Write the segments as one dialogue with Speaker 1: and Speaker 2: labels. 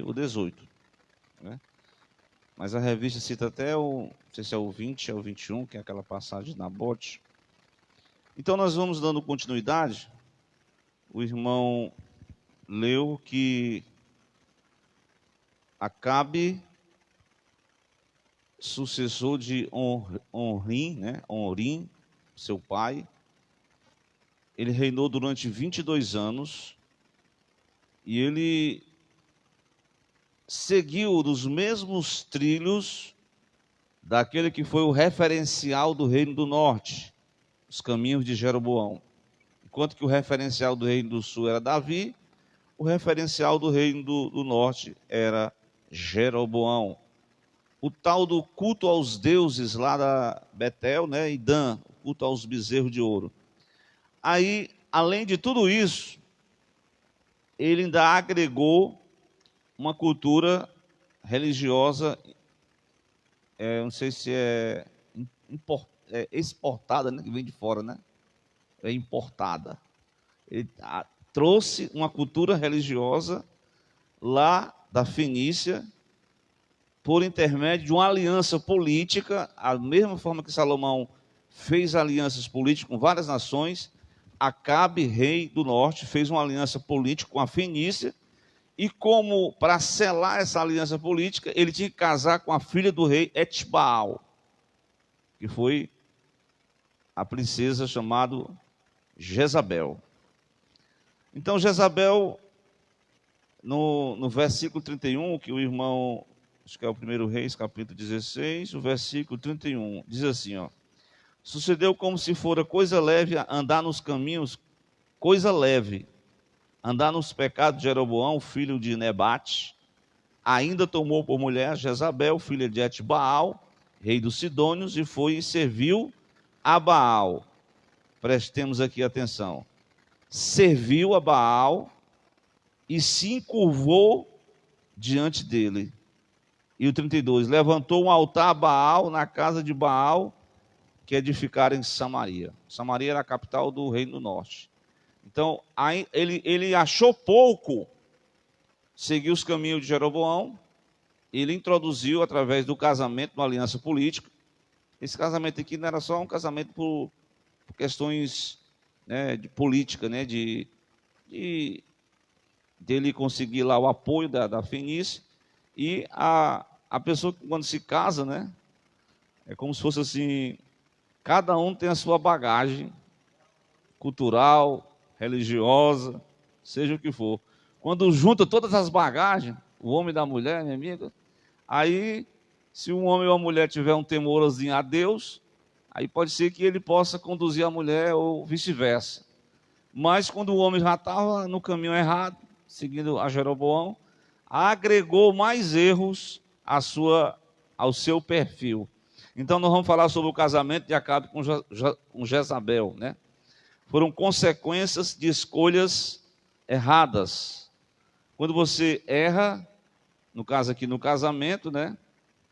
Speaker 1: o 18. Né? Mas a revista cita até não sei se é o 20, é o 21, que é aquela passagem de Nabote. Então nós vamos dando continuidade. O irmão leu que Acabe, sucessor de Onrim, né? Onrim, seu pai, ele reinou durante 22 anos e ele seguiu nos mesmos trilhos daquele que foi o referencial do Reino do Norte, os caminhos de Jeroboão. Enquanto que o referencial do Reino do Sul era Davi, o referencial do Reino do Norte era Jeroboão. O tal do culto aos deuses lá da Betel, né, e Dan, o culto aos bezerros de ouro. Aí, além de tudo isso, ele ainda agregou uma cultura religiosa, não sei se é exportada, né, que vem de fora, né? É importada. Ele trouxe uma cultura religiosa lá da Fenícia, por intermédio de uma aliança política, a mesma forma que Salomão fez alianças políticas com várias nações, Acabe, rei do norte, fez uma aliança política com a Fenícia, e como para selar essa aliança política, ele tinha que casar com a filha do rei Etbaal, que foi a princesa chamada Jezabel. Então Jezabel, no versículo 31, que o irmão, acho que é o 1 Reis, capítulo 16, o versículo 31, diz assim, ó: sucedeu como se fora coisa leve andar nos caminhos, coisa leve, andar nos pecados de Jeroboão, filho de Nebate, ainda tomou por mulher Jezabel, filha de Etbaal, rei dos Sidônios, e foi e serviu a Baal. Prestemos aqui atenção. Serviu a Baal e se encurvou diante dele. E o 32, levantou um altar a Baal na casa de Baal, que edificaram em Samaria. Samaria era a capital do Reino do Norte. Então, aí ele achou pouco, seguiu os caminhos de Jeroboão, ele introduziu através do casamento, uma aliança política. Esse casamento aqui não era só um casamento por questões, né, de política, né, dele conseguir lá o apoio da Fenícia, e a pessoa, quando se casa, né, é como se fosse assim, cada um tem a sua bagagem cultural, religiosa, seja o que for. Quando junta todas as bagagens, o homem e da mulher, minha amiga, aí, se um homem ou uma mulher tiver um temorzinho a Deus, aí pode ser que ele possa conduzir a mulher ou vice-versa. Mas quando o homem já estava no caminho errado, seguindo a Jeroboão, agregou mais erros ao seu perfil. Então nós vamos falar sobre o casamento de Acabe com Jezabel, né? Foram consequências de escolhas erradas. Quando você erra, no caso aqui no casamento, né,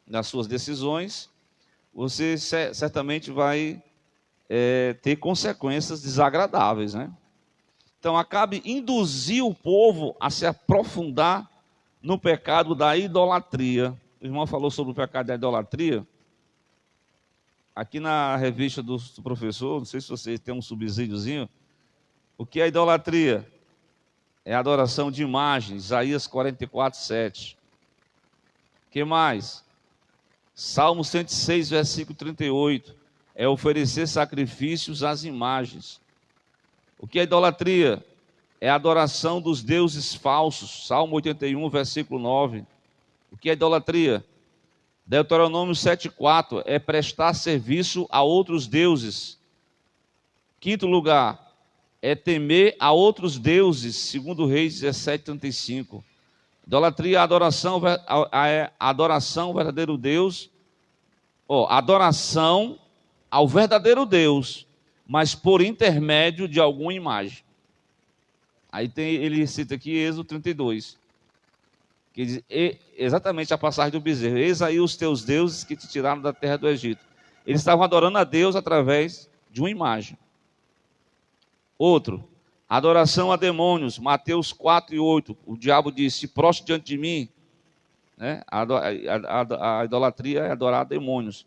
Speaker 1: nas suas decisões, você certamente vai ter consequências desagradáveis, né? Então, Acabe induziu o povo a se aprofundar no pecado da idolatria. O irmão falou sobre o pecado da idolatria. Aqui na revista do professor, não sei se vocês têm um subsídiozinho. O que é idolatria? É adoração de imagens, Isaías 44, 7. O que mais? Salmo 106, versículo 38. É oferecer sacrifícios às imagens. O que é idolatria? É a adoração dos deuses falsos. Salmo 81, versículo 9. O que é idolatria? Deuteronômio 7,4 é prestar serviço a outros deuses. Quinto lugar, é temer a outros deuses, segundo Reis 17,35. Idolatria é a adoração ao verdadeiro Deus, adoração ao verdadeiro Deus, mas por intermédio de alguma imagem. Aí ele cita aqui Êxodo 32, que diz exatamente a passagem do bezerro: eis aí os teus deuses que te tiraram da terra do Egito. Eles estavam adorando a Deus através de uma imagem. Outro, Adoração a demônios, Mateus 4 e 8. O diabo disse: proste diante de mim. Né? A idolatria é adorar demônios.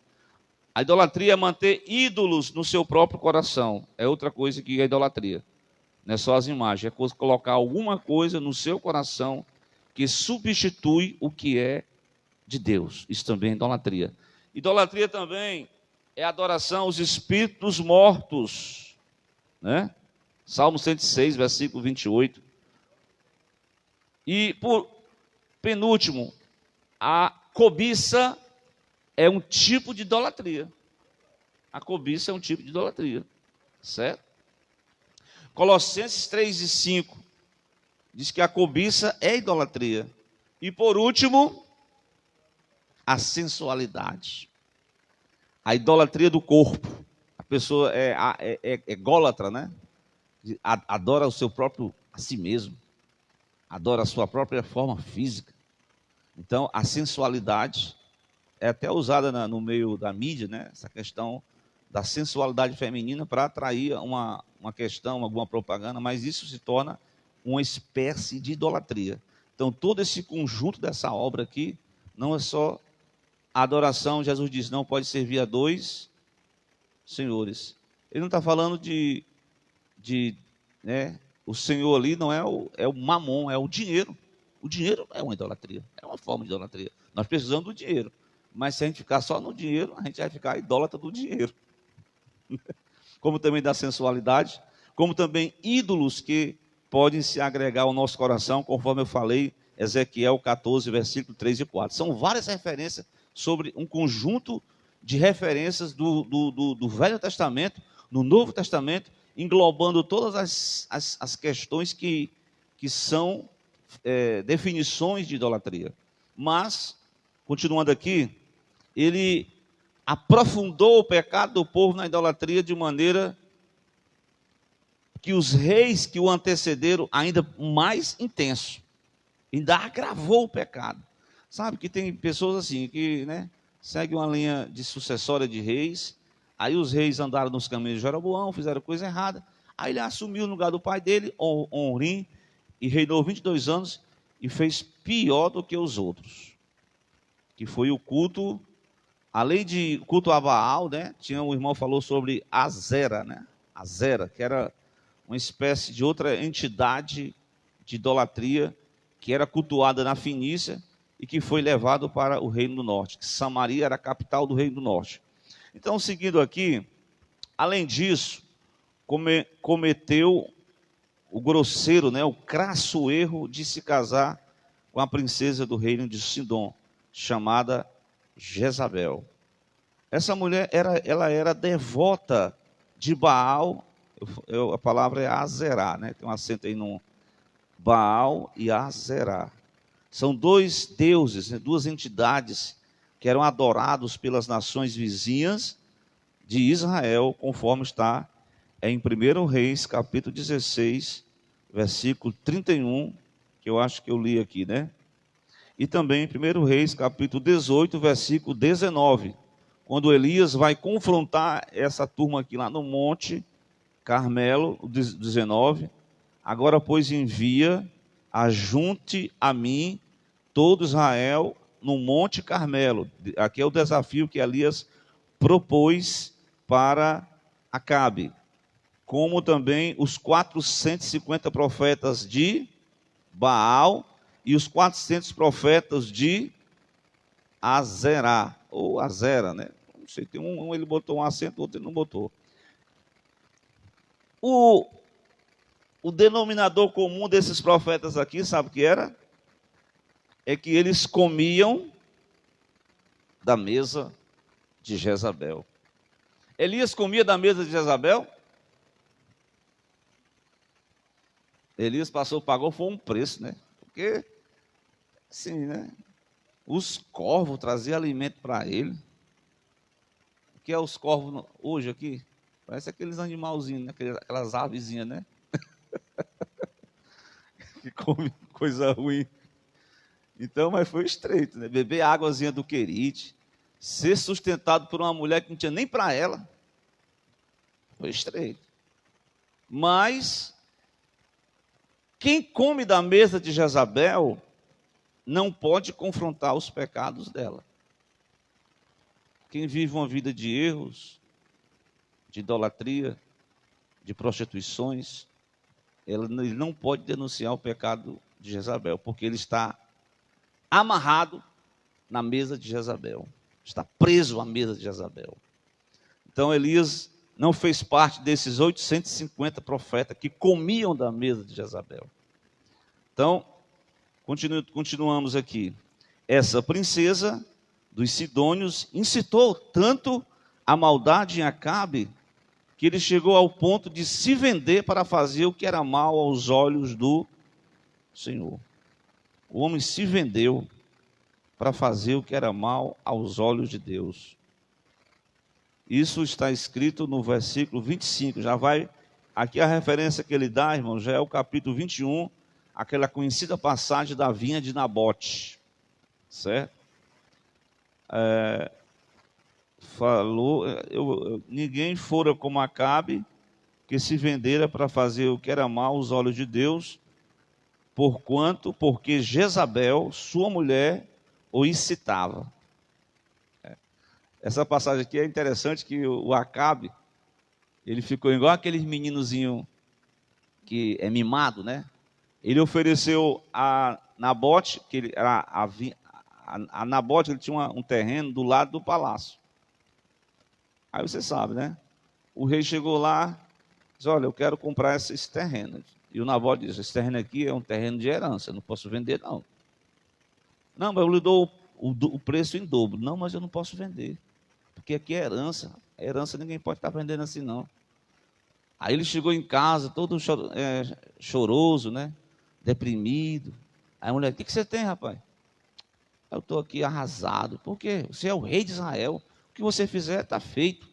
Speaker 1: A idolatria é manter ídolos no seu próprio coração. É outra coisa que é idolatria. Não é só as imagens, é colocar alguma coisa no seu coração que substitui o que é de Deus. Isso também é idolatria. Idolatria também é adoração aos espíritos mortos. Né? Salmo 106, versículo 28. E por penúltimo, a cobiça é um tipo de idolatria. A cobiça é um tipo de idolatria. Certo? Colossenses 3 e 5 diz que a cobiça é idolatria. E por último, a sensualidade. A idolatria do corpo. A pessoa é ególatra, né? Adora o seu próprio, a si mesmo. Adora a sua própria forma física. Então, a sensualidade é até usada no meio da mídia, né? Essa questão da sensualidade feminina para atrair uma questão, alguma propaganda, mas isso se torna uma espécie de idolatria. Então, todo esse conjunto dessa obra aqui, não é só a adoração. Jesus diz, não pode servir a dois senhores. Ele não está falando né, o senhor ali não é o mamon, é o dinheiro. O dinheiro é uma idolatria, é uma forma de idolatria. Nós precisamos do dinheiro, mas se a gente ficar só no dinheiro, a gente vai ficar idólatra do dinheiro. Como também da sensualidade, como também ídolos que podem se agregar ao nosso coração, conforme eu falei, Ezequiel 14, versículo 3 e 4. São várias referências sobre um conjunto de referências do Velho Testamento, no Novo Testamento, englobando todas as questões que são definições de idolatria. Mas, continuando aqui, ele aprofundou o pecado do povo na idolatria de maneira que os reis que o antecederam ainda mais intenso, ainda agravou o pecado. Sabe que tem pessoas assim, que seguem uma linha de sucessória de reis, aí os reis andaram nos caminhos de Jeroboão, fizeram coisa errada, aí ele assumiu o lugar do pai dele, Onrim, e reinou 22 anos, e fez pior do que os outros, que foi o culto. Além de culto a Baal, tinha um irmão falou sobre Azera, Azera, que era uma espécie de outra entidade de idolatria que era cultuada na Fenícia e que foi levado para o Reino do Norte, que Samaria era a capital do Reino do Norte. Então, seguindo aqui, além disso, cometeu o grosseiro, o crasso erro de se casar com a princesa do reino de Sidom, chamada Jezabel. Essa mulher ela era devota de Baal, a palavra é Azerá, tem um acento aí no Baal e Azerá. São dois deuses, duas entidades que eram adorados pelas nações vizinhas de Israel, conforme está em 1 Reis, capítulo 16, versículo 31, que eu acho que eu li aqui, E também em 1 Reis, capítulo 18, versículo 19, quando Elias vai confrontar essa turma aqui lá no Monte Carmelo, 19, agora pois envia, ajunte a mim todo Israel no Monte Carmelo. Aqui é o desafio que Elias propôs para Acabe, como também os 450 profetas de Baal e os 400 profetas de Azerá, ou Azera, Não sei, tem um ele botou um acento, outro ele não botou. O denominador comum desses profetas aqui, sabe o que era? É que eles comiam da mesa de Jezabel. Elias comia da mesa de Jezabel? Elias pagou, foi um preço, Porque, assim, os corvos traziam alimento para ele. O que é os corvos hoje aqui? Parece aqueles animalzinhos, aquelas avezinhas, que comem coisa ruim. Então, mas foi estreito, Beber a águazinha do Querite, ser sustentado por uma mulher que não tinha nem para ela, foi estreito. Mas quem come da mesa de Jezabel não pode confrontar os pecados dela. Quem vive uma vida de erros, de idolatria, de prostituições, ele não pode denunciar o pecado de Jezabel, porque ele está amarrado na mesa de Jezabel, está preso à mesa de Jezabel. Então Elias não fez parte desses 850 profetas que comiam da mesa de Jezabel. Então, continuamos aqui. Essa princesa dos Sidônios incitou tanto a maldade em Acabe, que ele chegou ao ponto de se vender para fazer o que era mal aos olhos do Senhor. O homem se vendeu para fazer o que era mal aos olhos de Deus. Isso está escrito no versículo 25. Já vai, aqui a referência que ele dá, irmão, já é o capítulo 21, aquela conhecida passagem da vinha de Nabote. Certo? Falou, ninguém fora como Acabe, que se vendera para fazer o que era mal aos olhos de Deus, porque Jezabel, sua mulher, o incitava. Essa passagem aqui é interessante, que o Acabe, ele ficou igual aqueles meninozinho que é mimado, né? Ele ofereceu a Nabote, que a Nabote, ele tinha um terreno do lado do palácio. Aí você sabe, né? O rei chegou lá, disse: olha, eu quero comprar esse terreno. E o Nabote disse: esse terreno aqui é um terreno de herança, eu não posso vender, não. Não, mas eu lhe dou o preço em dobro. Não, mas eu não posso vender, porque aqui é herança. Herança ninguém pode estar vendendo assim, não. Aí ele chegou em casa, todo choroso, né? Deprimido. Aí a mulher: o que você tem, rapaz? Eu estou aqui arrasado. Por quê? Você é o rei de Israel. O que você fizer está feito.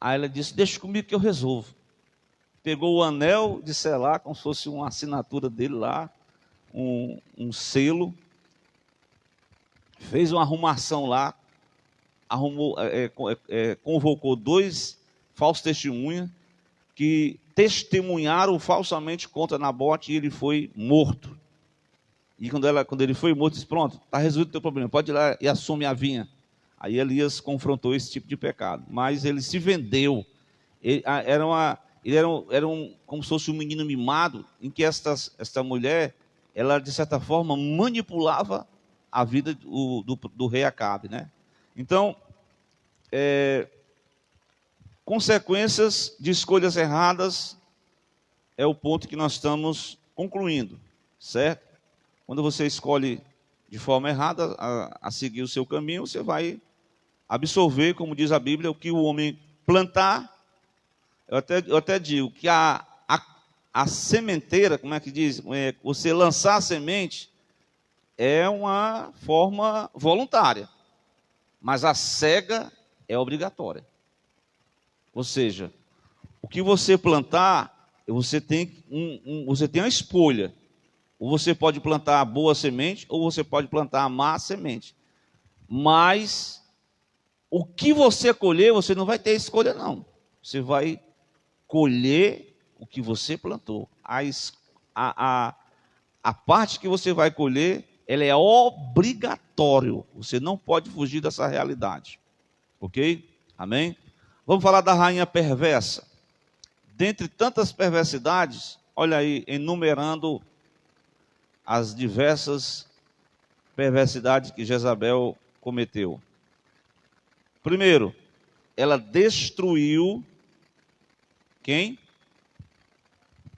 Speaker 1: Aí ela disse: deixa comigo que eu resolvo. Pegou o anel de selar, como se fosse uma assinatura dele lá, um selo, fez uma arrumação lá, convocou 2 falsos testemunhas que testemunharam falsamente contra Nabote, e ele foi morto. E quando ele foi morto, disse: pronto, está resolvido o teu problema, pode ir lá e assume a vinha. Aí Elias confrontou esse tipo de pecado, mas ele se vendeu. Ele era como se fosse um menino mimado, em que esta mulher, ela de certa forma manipulava a vida do rei Acabe, né? Então, consequências de escolhas erradas é o ponto que nós estamos concluindo, certo? Quando você escolhe de forma errada a seguir o seu caminho, você vai absorver, como diz a Bíblia, o que o homem plantar. Eu até digo que a sementeira, como é que diz? Você lançar a semente é uma forma voluntária, mas a cega é obrigatória. Ou seja, o que você plantar, você tem uma escolha. Ou você pode plantar a boa semente, ou você pode plantar a má semente. Mas o que você colher, você não vai ter escolha, não. Você vai colher o que você plantou. A parte que você vai colher, ela é obrigatório. Você não pode fugir dessa realidade. Ok? Amém? Vamos falar da rainha perversa. Dentre tantas perversidades, olha aí, enumerando as diversas perversidades que Jezabel cometeu. Primeiro, ela destruiu quem?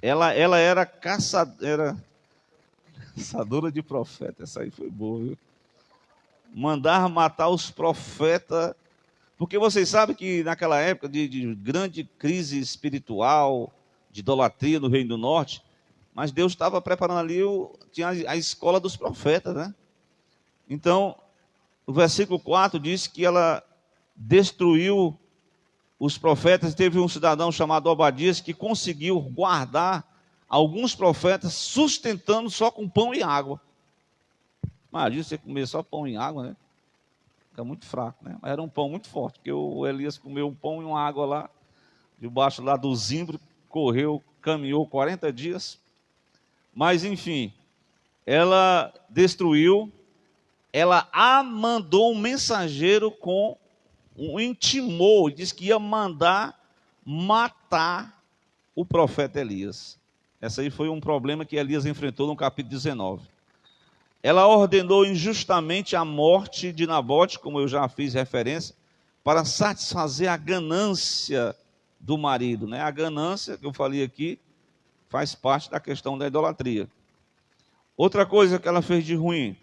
Speaker 1: Ela era caçadora de profetas. Essa aí foi boa, viu? Mandar matar os profetas, porque vocês sabem que naquela época de grande crise espiritual, de idolatria no Reino do Norte, mas Deus estava preparando ali, tinha a escola dos profetas, né? Então, o versículo 4 diz que ela destruiu os profetas. Teve um cidadão chamado Obadias que conseguiu guardar alguns profetas, sustentando só com pão e água. Imagina você comer só pão e água, né? Fica muito fraco, né? Mas era um pão muito forte, porque o Elias comeu um pão e uma água lá, debaixo lá do zimbro, caminhou 40 dias. Mas, enfim, ela destruiu, ela mandou um mensageiro intimou, disse que ia mandar matar o profeta Elias. Esse aí foi um problema que Elias enfrentou no capítulo 19. Ela ordenou injustamente a morte de Nabote, como eu já fiz referência, para satisfazer a ganância do marido, né? A ganância que eu falei aqui faz parte da questão da idolatria. Outra coisa que ela fez de ruim,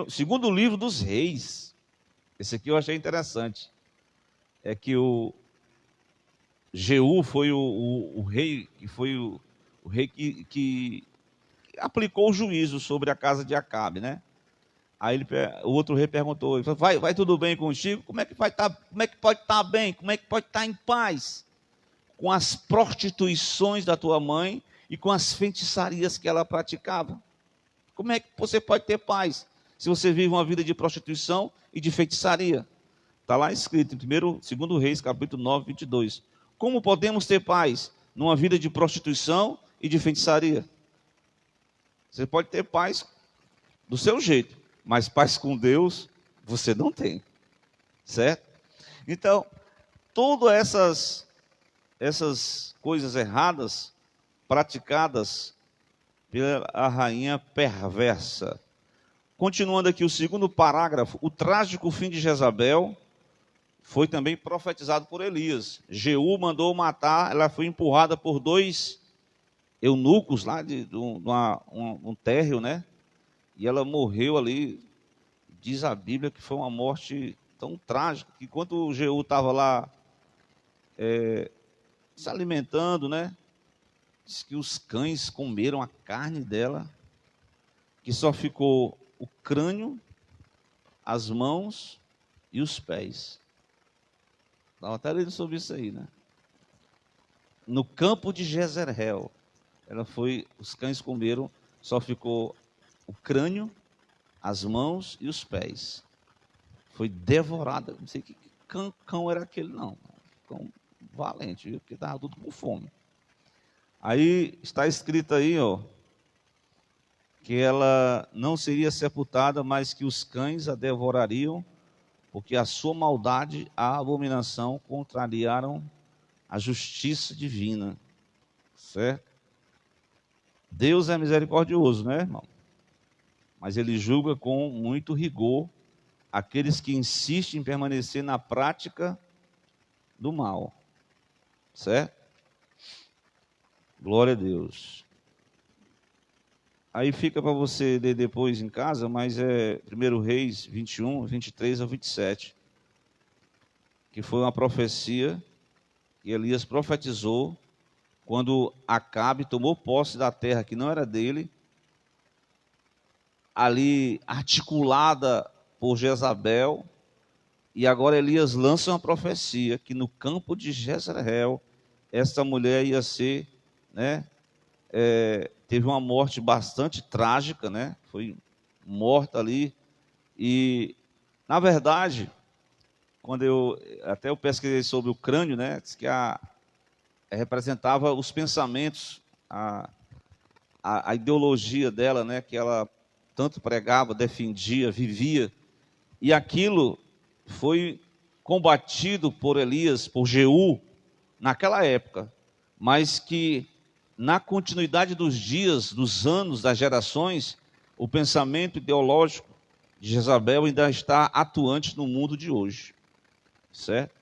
Speaker 1: segundo livro dos reis, esse aqui eu achei interessante, é que o Jeú foi o rei, que foi o rei que aplicou o juízo sobre a casa de Acabe, né? Aí o outro rei perguntou, vai tudo bem contigo? Como é que pode estar bem? Como é que pode estar em paz com as prostituições da tua mãe e com as feitiçarias que ela praticava? Como é que você pode ter paz se você vive uma vida de prostituição e de feitiçaria? Está lá escrito em 2 Reis, capítulo 9, 22. Como podemos ter paz numa vida de prostituição e de feitiçaria? Você pode ter paz do seu jeito, mas paz com Deus você não tem, certo? Então, todas essas coisas erradas praticadas pela rainha perversa. Continuando aqui o segundo parágrafo, o trágico fim de Jezabel foi também profetizado por Elias. Jeú mandou matar, ela foi empurrada por 2 eunucos lá de um térreo, né? E ela morreu ali. Diz a Bíblia que foi uma morte tão trágica que enquanto o Jeú estava lá se alimentando, né? Diz que os cães comeram a carne dela, que só ficou o crânio, as mãos e os pés. Estava até lendo sobre isso aí, né? No campo de Jezreel, os cães comeram, só ficou o crânio, as mãos e os pés. Foi devorada. Não sei que cão era aquele, não. Cão valente, viu? Porque estava tudo com fome. Aí está escrito aí, ó, que ela não seria sepultada, mas que os cães a devorariam, porque a sua maldade, a abominação, contrariaram a justiça divina. Certo? Deus é misericordioso, né, irmão? Mas ele julga com muito rigor aqueles que insistem em permanecer na prática do mal. Certo? Glória a Deus. Aí fica para você ler depois em casa, mas é 1 Reis 21, 23 a 27, que foi uma profecia que Elias profetizou quando Acabe tomou posse da terra que não era dele, ali articulada por Jezabel, e agora Elias lança uma profecia que no campo de Jezreel, essa mulher ia ser, né, teve uma morte bastante trágica, né? Foi morta ali. E, na verdade, quando eu pesquisei sobre o crânio, né? Diz que representava os pensamentos, a ideologia dela, né? Que ela tanto pregava, defendia, vivia. E aquilo foi combatido por Elias, por Jeú, naquela época, mas que na continuidade dos dias, dos anos, das gerações, o pensamento ideológico de Jezabel ainda está atuante no mundo de hoje, certo?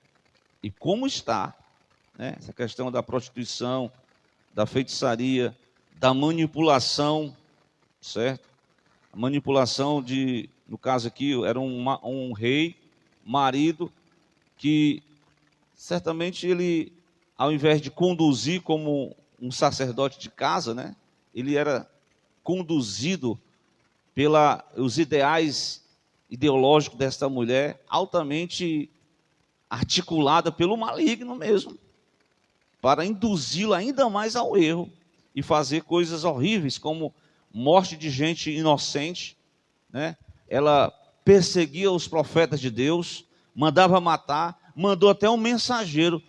Speaker 1: E como está, né, essa questão da prostituição, da feitiçaria, da manipulação, certo? A manipulação no caso aqui, era um rei, marido, que certamente ele, ao invés de conduzir como um sacerdote de casa, né? Ele era conduzido pelos ideais ideológicos desta mulher, altamente articulada pelo maligno mesmo, para induzi-la ainda mais ao erro e fazer coisas horríveis, como morte de gente inocente, né? Ela perseguia os profetas de Deus, mandava matar, mandou até um mensageiro: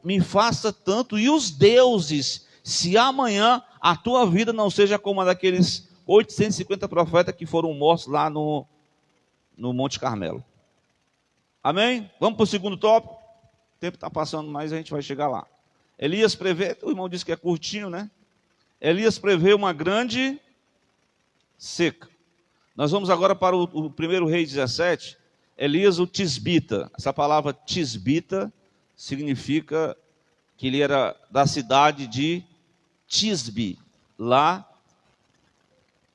Speaker 1: me faça tanto, e os deuses se amanhã a tua vida não seja como a daqueles 850 profetas que foram mortos lá no Monte Carmelo. Amém? Vamos para o segundo tópico? O tempo está passando, mas a gente vai chegar lá. Elias prevê, o irmão disse que é curtinho, né? Elias prevê uma grande seca. Nós vamos agora para o 1 Reis 17. Elias, o tisbita. Essa palavra tisbita significa que ele era da cidade de Tisbe, lá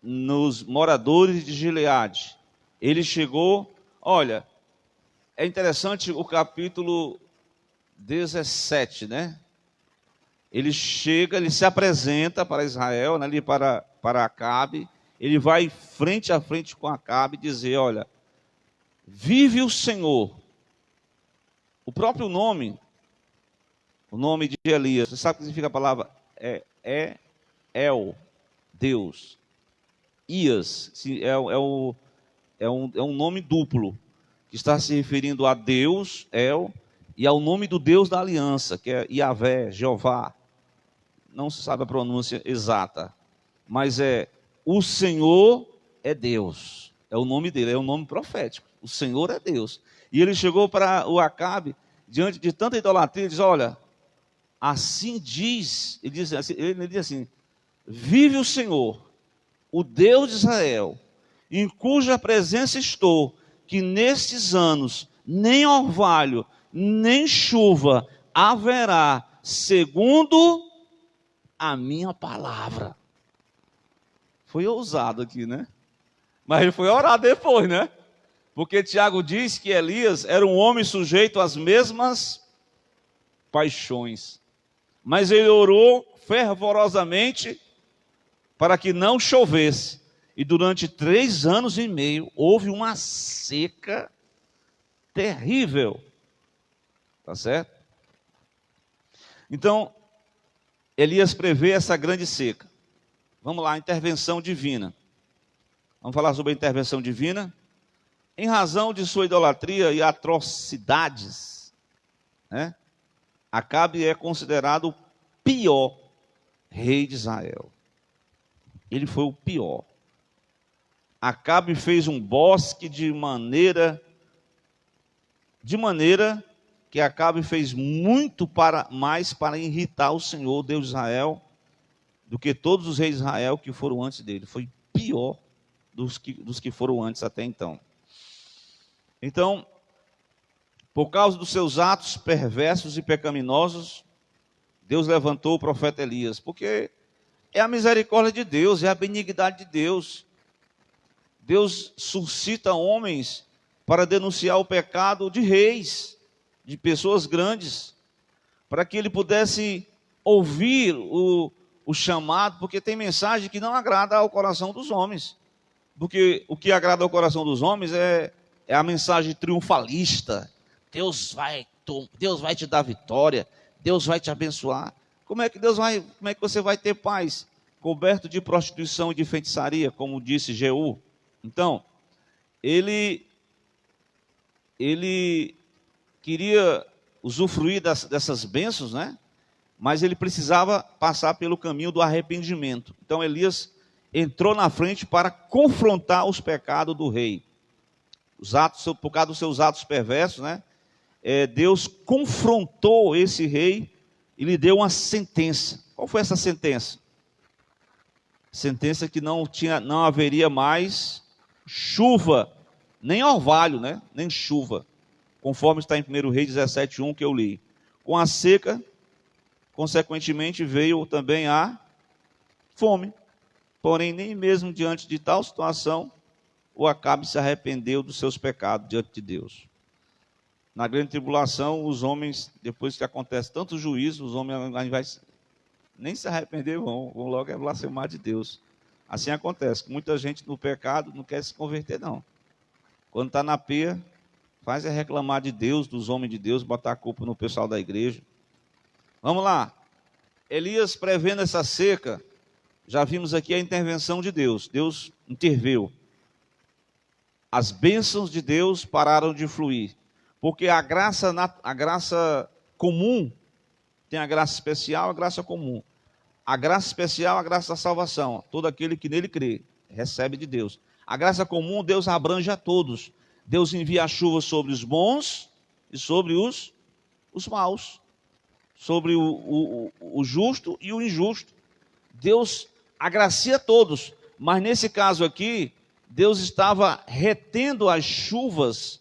Speaker 1: nos moradores de Gileade. Ele chegou, olha, é interessante o capítulo 17, né? Ele chega, ele se apresenta para Israel, né, ali para Acabe. Ele vai frente a frente com Acabe e dizer, olha, vive o Senhor. O próprio nome, o nome de Elias, você sabe o que significa a palavra? El, Deus. Ias, é um nome duplo, que está se referindo a Deus, El, e ao nome do Deus da aliança, que é Yahvé, Jeová. Não se sabe a pronúncia exata, mas o Senhor é Deus, é o nome dele, é um nome profético, o Senhor é Deus. E ele chegou para o Acabe, diante de tanta idolatria, ele diz, olha, assim diz, ele diz assim, vive o Senhor, o Deus de Israel, em cuja presença estou, que nestes anos, nem orvalho, nem chuva haverá, segundo a minha palavra. Foi ousado aqui, né? Mas ele foi orar depois, né? Porque Tiago diz que Elias era um homem sujeito às mesmas paixões. Mas ele orou fervorosamente para que não chovesse. E durante 3 anos e meio houve uma seca terrível. Tá certo? Então, Elias prevê essa grande seca. Vamos lá, intervenção divina. Vamos falar sobre a intervenção divina. Em razão de sua idolatria e atrocidades, né, Acabe é considerado o pior rei de Israel. Ele foi o pior. Acabe fez um bosque de maneira que Acabe fez muito mais para irritar o Senhor, Deus de Israel, do que todos os reis de Israel que foram antes dele. Foi pior dos que foram antes até então. Então, por causa dos seus atos perversos e pecaminosos, Deus levantou o profeta Elias, porque é a misericórdia de Deus, é a benignidade de Deus. Deus suscita homens para denunciar o pecado de reis, de pessoas grandes, para que ele pudesse ouvir o chamado, porque tem mensagem que não agrada ao coração dos homens. Porque o que agrada ao coração dos homens é a mensagem triunfalista. Deus vai te dar vitória, Deus vai te abençoar. Como é que você vai ter paz? Coberto de prostituição e de feitiçaria, como disse Jeú. Então, ele queria usufruir dessas bênçãos, né? Mas ele precisava passar pelo caminho do arrependimento. Então Elias entrou na frente para confrontar os pecados do rei. Por causa dos seus atos perversos, né? Deus confrontou esse rei e lhe deu uma sentença. Qual foi essa sentença? Sentença que não haveria mais chuva, nem orvalho, né? Nem chuva, conforme está em 1 Reis 17:1 que eu li. Com a seca, consequentemente, veio também a fome. Porém, nem mesmo diante de tal situação, o Acabe se arrependeu dos seus pecados diante de Deus. Na grande tribulação, os homens, depois que acontece tanto juízo, os homens nem se arrepender, vão logo blasfemar de Deus. Assim acontece, muita gente no pecado não quer se converter, não. Quando está na peia, faz reclamar de Deus, dos homens de Deus, botar a culpa no pessoal da igreja. Vamos lá. Elias prevendo essa seca, já vimos aqui a intervenção de Deus. Deus interveio. As bênçãos de Deus pararam de fluir. Porque a graça comum, tem a graça especial, a graça comum. A graça especial, a graça da salvação. Todo aquele que nele crê, recebe de Deus. A graça comum, Deus abrange a todos. Deus envia a chuva sobre os bons e sobre os maus. Sobre o justo e o injusto. Deus agracia a todos. Mas nesse caso aqui, Deus estava retendo as chuvas,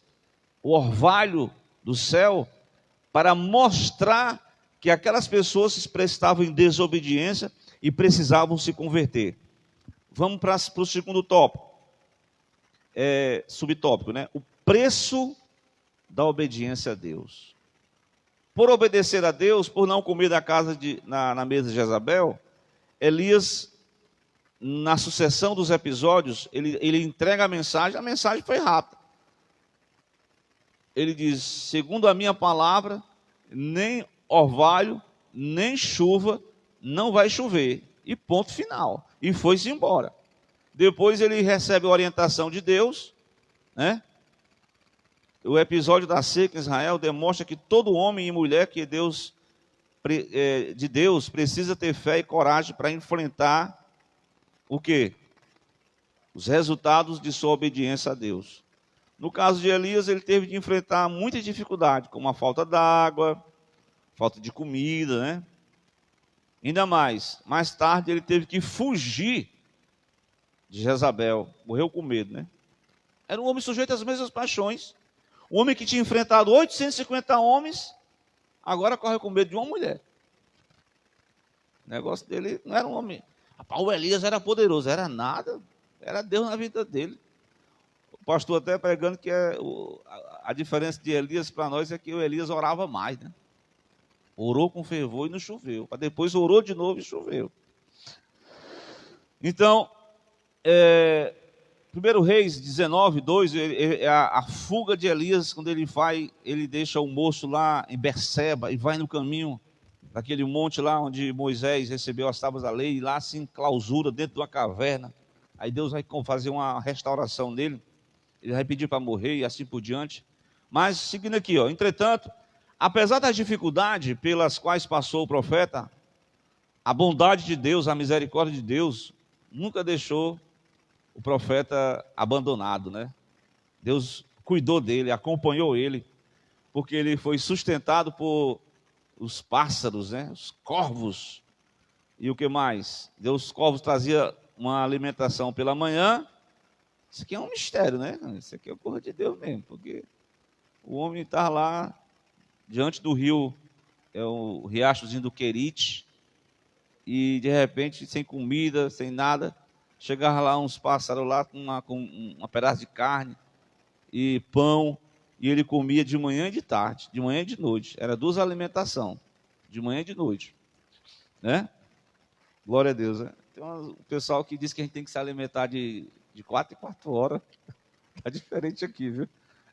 Speaker 1: o orvalho do céu, para mostrar que aquelas pessoas estavam em desobediência e precisavam se converter. Vamos para o segundo tópico, subtópico, né? O preço da obediência a Deus. Por obedecer a Deus, por não comer na mesa de Jezabel, Elias, na sucessão dos episódios, ele entrega a mensagem foi rápida. Ele diz, segundo a minha palavra, nem orvalho, nem chuva, não vai chover. E ponto final. E foi-se embora. Depois ele recebe a orientação de Deus, né? O episódio da seca em Israel demonstra que todo homem e mulher de Deus precisa ter fé e coragem para enfrentar o quê? Os resultados de sua obediência a Deus. No caso de Elias, ele teve de enfrentar muita dificuldade, como a falta d'água, falta de comida, né? Ainda mais tarde ele teve que fugir de Jezabel, morreu com medo, né? Era um homem sujeito às mesmas paixões. Um homem que tinha enfrentado 850 homens, agora corre com medo de uma mulher. O negócio dele não era um homem. Rapaz, o Elias era poderoso, era nada, era Deus na vida dele. O pastor até pregando que a diferença de Elias para nós é que o Elias orava mais, né? Orou com fervor e não choveu. Para depois orou de novo e choveu. Então, 1 Reis 19, 2, a fuga de Elias, quando ele deixa o moço lá em Berseba e vai no caminho daquele monte lá onde Moisés recebeu as tábuas da lei, e lá se enclausura dentro de uma caverna. Aí Deus vai fazer uma restauração nele, ele vai pedir para morrer e assim por diante. Mas seguindo aqui, entretanto, apesar das dificuldades pelas quais passou o profeta, a bondade de Deus, a misericórdia de Deus, nunca deixou o profeta abandonado, né? Deus cuidou dele, acompanhou ele, porque ele foi sustentado por os pássaros, né? Os corvos. E o que mais? Os corvos traziam uma alimentação pela manhã. Isso aqui é um mistério, né? Isso aqui é coisa de Deus mesmo, porque o homem está lá diante do rio, o riachozinho do Querite, e de repente, sem comida, sem nada, chegava lá uns pássaros lá com uma pedaço de carne e pão, e ele comia de manhã e de tarde, de manhã e de noite. Era 2 alimentações, de manhã e de noite, né? Glória a Deus, né? Tem um pessoal que diz que a gente tem que se alimentar de 4 em 4 horas. Está diferente aqui, viu?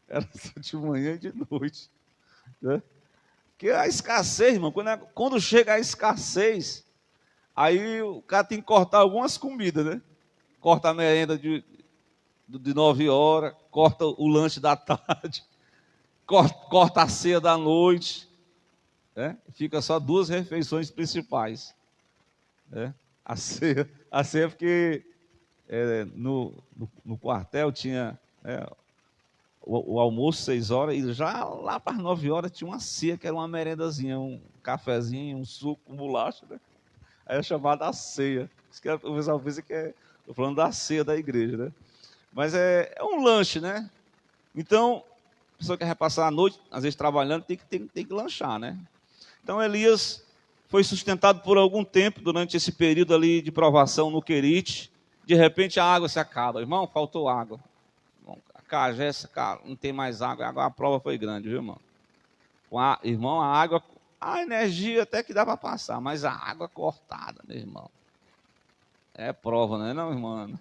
Speaker 1: Era só de manhã e de noite, né? Porque a escassez, irmão, quando chega a escassez, aí o cara tem que cortar algumas comidas, né? Corta a merenda de 9 horas, corta o lanche da tarde, corta a ceia da noite, né? Fica só 2 refeições principais, né? A ceia porque no quartel tinha o almoço 6 horas, e já lá para as 9 horas tinha uma ceia, que era uma merendazinha, um cafezinho, um suco, um bolacha, né? Aí é chamada a ceia. Isso que o pessoal pensa que estou falando da ceia da igreja, né? Mas é um lanche, né? Então, a pessoa que vai passar a noite, às vezes trabalhando, tem que lanchar, né? Então, Elias foi sustentado por algum tempo, durante esse período ali de provação no Querite. De repente, a água se acaba. Irmão, faltou água. A cajessa, cara, não tem mais água. A prova foi grande, viu, irmão? Irmão, a água... A energia até que dá para passar, mas a água cortada, meu irmão. É prova, não é não, irmão?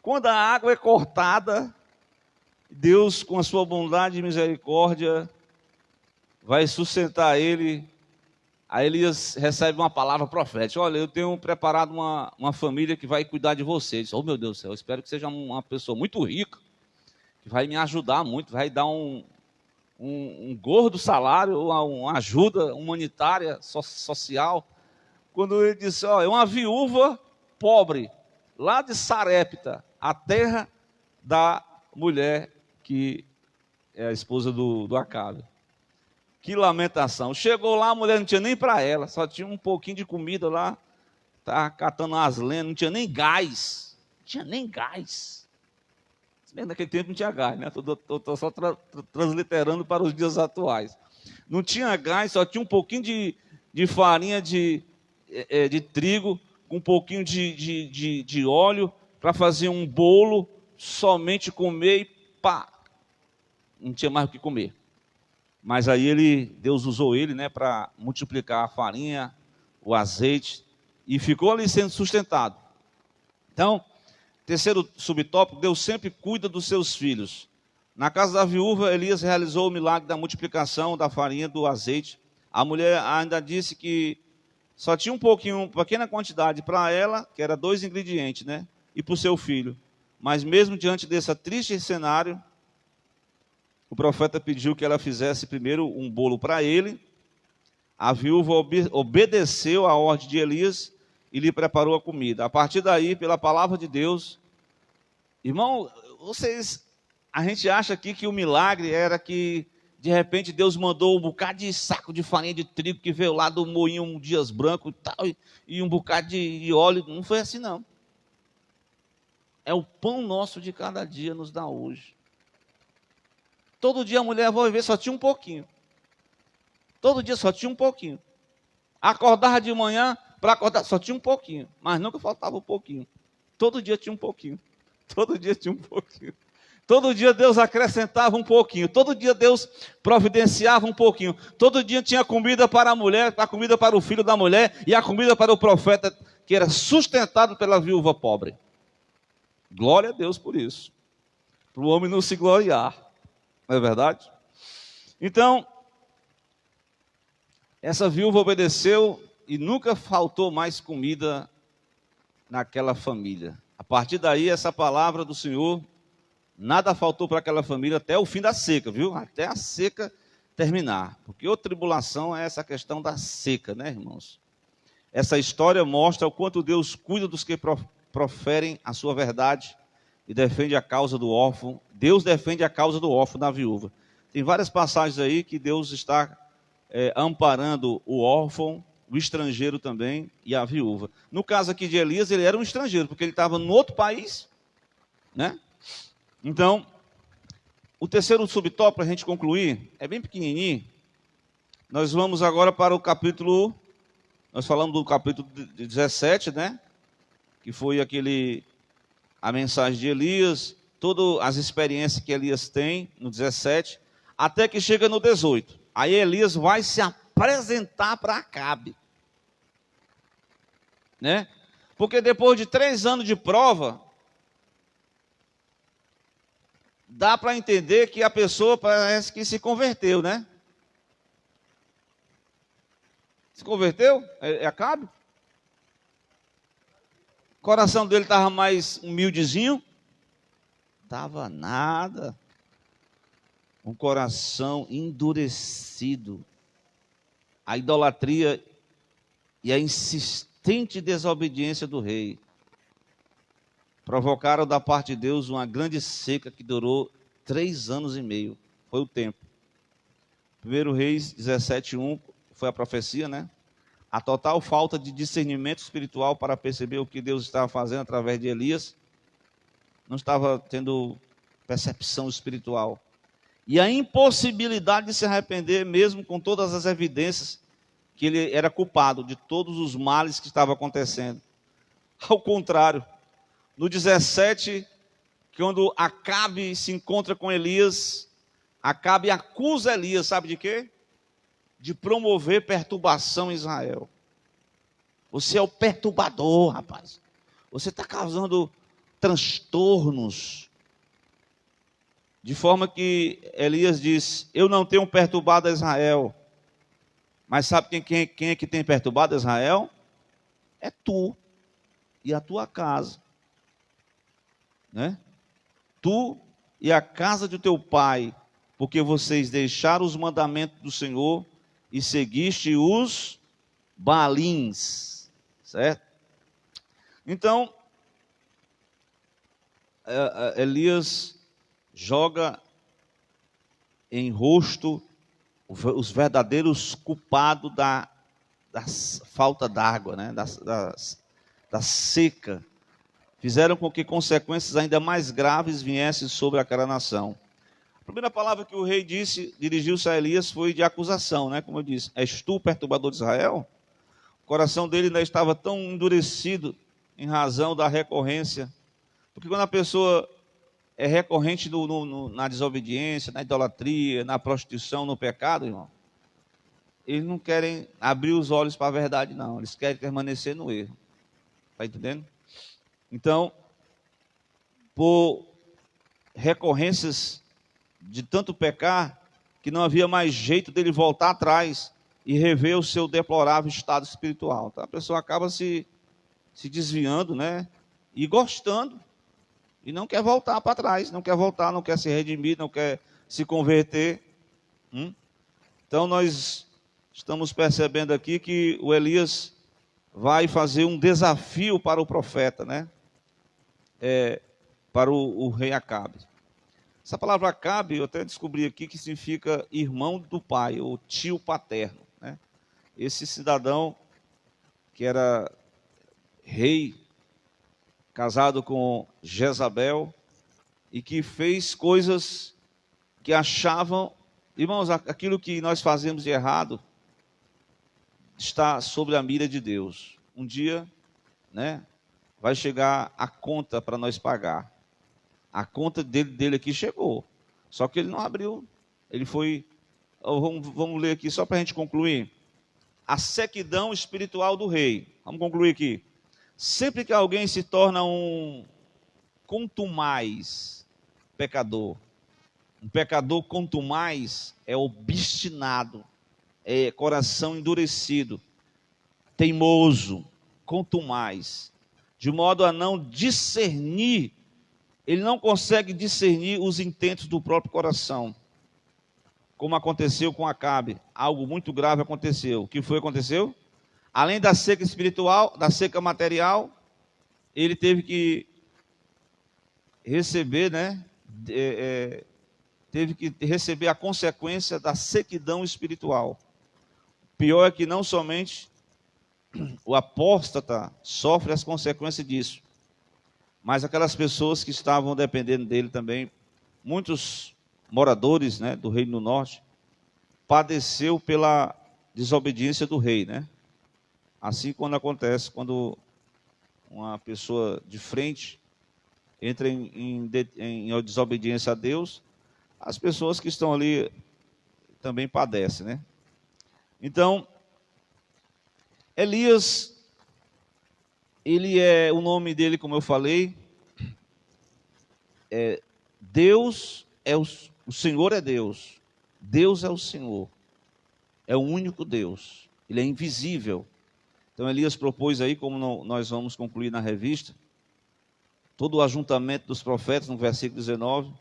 Speaker 1: Quando a água é cortada, Deus, com a sua bondade e misericórdia, vai sustentar ele. Aí Elias recebe uma palavra profética. Olha, eu tenho preparado uma família que vai cuidar de você. Ele diz, oh meu Deus do céu, eu espero que seja uma pessoa muito rica, que vai me ajudar muito, vai dar um um gordo salário, ou uma ajuda humanitária, social, quando ele disse, ó, é uma viúva pobre, lá de Sarepta, a terra da mulher que é a esposa do Acabe. Que lamentação. Chegou lá, a mulher não tinha nem para ela, só tinha um pouquinho de comida lá, estava catando as lenhas, não tinha nem gás. Não tinha nem gás. Naquele tempo não tinha gás, né? Estou só transliterando para os dias atuais. Não tinha gás, só tinha um pouquinho de farinha de trigo, com um pouquinho de óleo, para fazer um bolo, somente comer e pá. Não tinha mais o que comer. Mas aí Deus usou ele, né, para multiplicar a farinha, o azeite, e ficou ali sendo sustentado. Então, terceiro subtópico, Deus sempre cuida dos seus filhos. Na casa da viúva, Elias realizou o milagre da multiplicação da farinha, do azeite. A mulher ainda disse que só tinha um pouquinho, uma pequena quantidade para ela, que era 2 ingredientes, né, e para o seu filho. Mas mesmo diante desse triste cenário, o profeta pediu que ela fizesse primeiro um bolo para ele. A viúva obedeceu à ordem de Elias e lhe preparou a comida. A partir daí, pela palavra de Deus, irmão, a gente acha aqui que o milagre era que, de repente, Deus mandou um bocado de saco de farinha de trigo que veio lá do moinho Dias Branco e tal, e um bocado de óleo. Não foi assim, não. É o pão nosso de cada dia nos dá hoje. Todo dia a mulher vai ver, só tinha um pouquinho. Todo dia só tinha um pouquinho. Acordava de manhã, para acordar, só tinha um pouquinho. Mas nunca faltava um pouquinho. Todo dia tinha um pouquinho. Todo dia tinha um pouquinho. Todo dia Deus acrescentava um pouquinho. Todo dia Deus providenciava um pouquinho. Todo dia tinha comida para a mulher, a comida para o filho da mulher e a comida para o profeta, que era sustentado pela viúva pobre. Glória a Deus por isso. Para o homem não se gloriar. Não é verdade? Então, essa viúva obedeceu e nunca faltou mais comida naquela família. A partir daí, essa palavra do Senhor, nada faltou para aquela família até o fim da seca, viu? Até a seca terminar. Porque outra tribulação é essa questão da seca, né, irmãos? Essa história mostra o quanto Deus cuida dos que proferem a sua verdade e defende a causa do órfão. Deus defende a causa do órfão, da viúva. Tem várias passagens aí que Deus está amparando o órfão, o estrangeiro também e a viúva. No caso aqui de Elias, ele era um estrangeiro, porque ele estava no outro país, né? Então, o terceiro subtópico, para a gente concluir, é bem pequenininho. Nós vamos agora para o capítulo, nós falamos do capítulo 17, né? Que foi a mensagem de Elias, todas as experiências que Elias tem no 17, até que chega no 18. Aí Elias vai se apresentar para Acabe, né? Porque depois de 3 anos de prova, dá para entender que a pessoa parece que se converteu, né? Se converteu? É Acabe? O coração dele estava mais humildezinho? Estava nada. Um coração endurecido. A idolatria e a insistente desobediência do rei provocaram da parte de Deus uma grande seca que durou 3 anos e meio. Foi o tempo. 1 Reis 17:1 foi a profecia, né? A total falta de discernimento espiritual para perceber o que Deus estava fazendo através de Elias. Não estava tendo percepção espiritual. E a impossibilidade de se arrepender, mesmo com todas as evidências que ele era culpado de todos os males que estavam acontecendo. Ao contrário, no 17, quando Acabe se encontra com Elias, Acabe acusa Elias, sabe de quê? De promover perturbação em Israel. Você é o perturbador, rapaz. Você está causando transtornos. De forma que Elias diz, eu não tenho perturbado Israel. Mas sabe quem é que tem perturbado Israel? É tu e a tua casa. Né? Tu e a casa de teu pai porque vocês deixaram os mandamentos do Senhor e seguiste os Baalins, certo? Então, Elias joga em rosto os verdadeiros culpados da falta d'água, né? da seca. Fizeram com que consequências ainda mais graves viessem sobre aquela nação. A primeira palavra que o rei disse, dirigiu-se a Elias, foi de acusação, né? Como eu disse, és tu, perturbador de Israel? O coração dele ainda estava tão endurecido em razão da recorrência. Porque quando a pessoa é recorrente na desobediência, na idolatria, na prostituição, no pecado, irmão, eles não querem abrir os olhos para a verdade, não. Eles querem permanecer no erro. Está entendendo? Então, por recorrências de tanto pecar, que não havia mais jeito dele voltar atrás e rever o seu deplorável estado espiritual. Então, a pessoa acaba se desviando, né? E gostando. E não quer voltar para trás, não quer voltar, não quer se redimir, não quer se converter. Então nós estamos percebendo aqui que o Elias vai fazer um desafio para o profeta, né? Para o rei Acabe. Essa palavra Acabe, eu até descobri aqui que significa irmão do pai, ou tio paterno, né? Esse cidadão que era rei, casado com Jezabel, e que fez coisas que achavam, irmãos, aquilo que nós fazemos de errado está sobre a mira de Deus. Um dia, né, vai chegar a conta para nós pagar. A conta dele aqui chegou, só que ele não abriu. Ele foi, vamos ler aqui só para a gente concluir. A sequidão espiritual do rei. Vamos concluir aqui. Sempre que alguém se torna um contumaz pecador, um pecador contumaz é obstinado, é coração endurecido, teimoso, contumaz, de modo a não discernir, ele não consegue discernir os intentos do próprio coração, como aconteceu com Acabe. Algo muito grave aconteceu. O que aconteceu? Além da seca espiritual, da seca material, ele teve que receber, né? Teve que receber a consequência da sequidão espiritual. Pior é que não somente o apóstata sofre as consequências disso, mas aquelas pessoas que estavam dependendo dele também, muitos moradores, né, do Reino do Norte, padeceu pela desobediência do rei, né? Assim quando acontece, quando uma pessoa de frente entra em desobediência a Deus, as pessoas que estão ali também padecem, né? Então, Elias, ele o nome dele, como eu falei, Deus o Senhor é Deus. Deus é o Senhor. É o único Deus. Ele é invisível. Então Elias propôs aí, como nós vamos concluir na revista, todo o ajuntamento dos profetas, no versículo 19.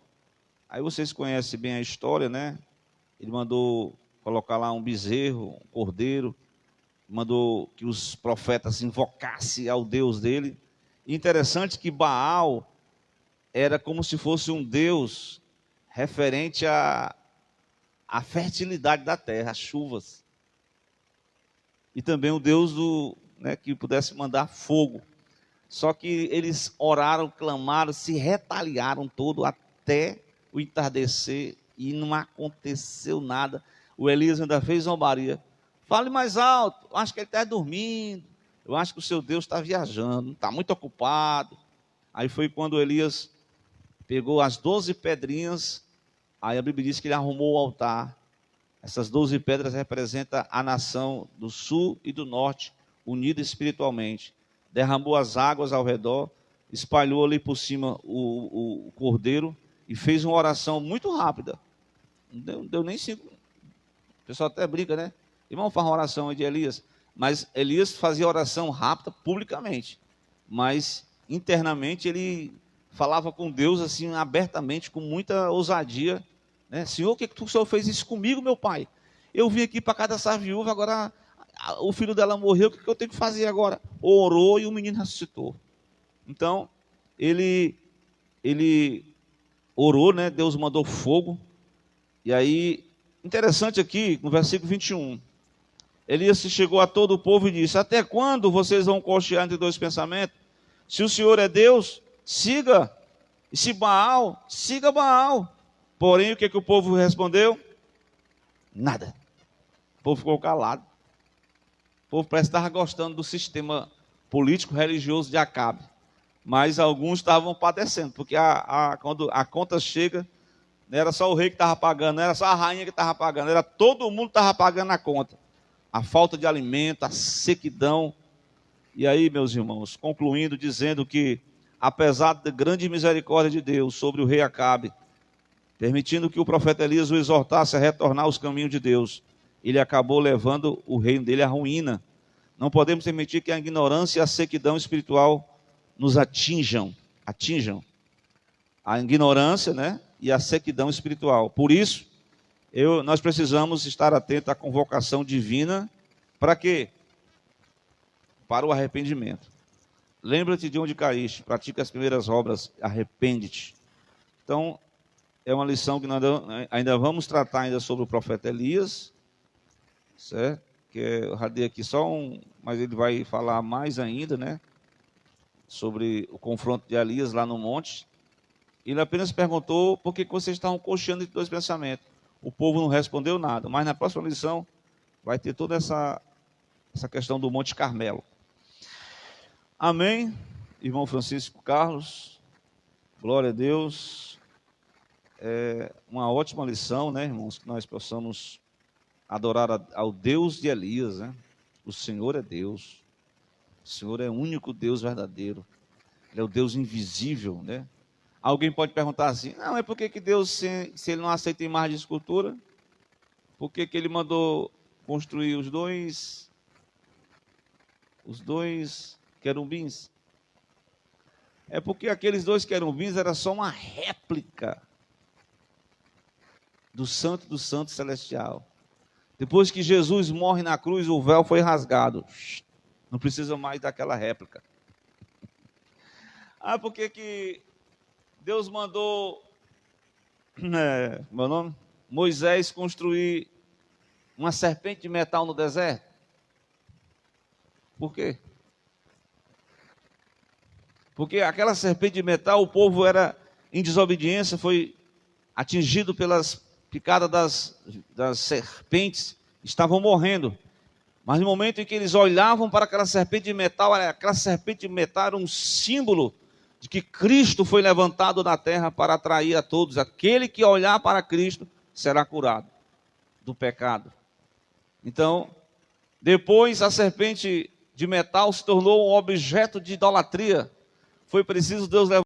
Speaker 1: Aí vocês conhecem bem a história, né? Ele mandou colocar lá um bezerro, um cordeiro, mandou que os profetas invocassem ao Deus dele. E interessante que Baal era como se fosse um Deus referente à fertilidade da terra, às chuvas. E também o Deus que pudesse mandar fogo. Só que eles oraram, clamaram, se retaliaram todo até o entardecer e não aconteceu nada. O Elias ainda fez zombaria. Fale mais alto, eu acho que ele está dormindo, eu acho que o seu Deus está viajando, está muito ocupado. Aí foi quando Elias pegou as 12 pedrinhas, aí a Bíblia diz que ele arrumou o altar. Essas 12 pedras representam a nação do sul e do norte, unida espiritualmente. Derramou as águas ao redor, espalhou ali por cima o cordeiro e fez uma oração muito rápida. Não deu nem 5. O pessoal até brinca, né? Irmão, faz uma oração aí de Elias. Mas Elias fazia oração rápida publicamente. Mas internamente ele falava com Deus assim abertamente, com muita ousadia. né? Senhor, o que o Senhor fez isso comigo, meu pai? Eu vim aqui para casa dessa viúva, agora o filho dela morreu, o que eu tenho que fazer agora? Orou e o menino ressuscitou. Então, ele orou, né? Deus mandou fogo. E aí, interessante aqui, no versículo 21, Elias chegou a todo o povo e disse: até quando vocês vão cochear entre dois pensamentos? Se o Senhor é Deus, siga. E se Baal, siga Baal. Porém, o que o povo respondeu? Nada. O povo ficou calado. O povo parece que estava gostando do sistema político religioso de Acabe. Mas alguns estavam padecendo, porque quando a conta chega, não era só o rei que estava pagando, não era só a rainha que estava pagando, era todo mundo que estava pagando a conta. A falta de alimento, a sequidão. E aí, meus irmãos, concluindo, dizendo que, apesar da grande misericórdia de Deus sobre o rei Acabe, permitindo que o profeta Elias o exortasse a retornar aos caminhos de Deus, ele acabou levando o reino dele à ruína. Não podemos permitir que a ignorância e a sequidão espiritual nos atinjam. A ignorância, né, e a sequidão espiritual. Por isso, nós precisamos estar atentos à convocação divina. Para quê? Para o arrependimento. Lembra-te de onde caíste, pratica as primeiras obras, arrepende-te. Então, é uma lição que nós ainda vamos tratar ainda sobre o profeta Elias, certo? Que eu radei aqui só mas ele vai falar mais ainda, né? Sobre o confronto de Elias lá no monte. Ele apenas perguntou por que vocês estavam cocheando entre dois pensamentos. O povo não respondeu nada, mas na próxima lição vai ter toda essa questão do Monte Carmelo. Amém, irmão Francisco Carlos, glória a Deus. É uma ótima lição, né, irmãos, que nós possamos adorar ao Deus de Elias, né? O Senhor é Deus, o Senhor é o único Deus verdadeiro, Ele é o Deus invisível, né? Alguém pode perguntar assim: não, é por que Deus, se Ele não aceita imagem de escultura, por que Ele mandou construir os dois querubins? É porque aqueles dois querubins era só uma réplica do Santo dos Santos Celestial. Depois que Jesus morre na cruz, o véu foi rasgado. Não precisa mais daquela réplica. Por que Deus mandou Moisés construir uma serpente de metal no deserto? Por quê? Porque aquela serpente de metal, o povo era em desobediência, foi atingido pelas picadas das serpentes, estavam morrendo. Mas no momento em que eles olhavam para aquela serpente de metal era um símbolo de que Cristo foi levantado na terra para atrair a todos. Aquele que olhar para Cristo será curado do pecado. Então, depois a serpente de metal se tornou um objeto de idolatria. Foi preciso Deus levantar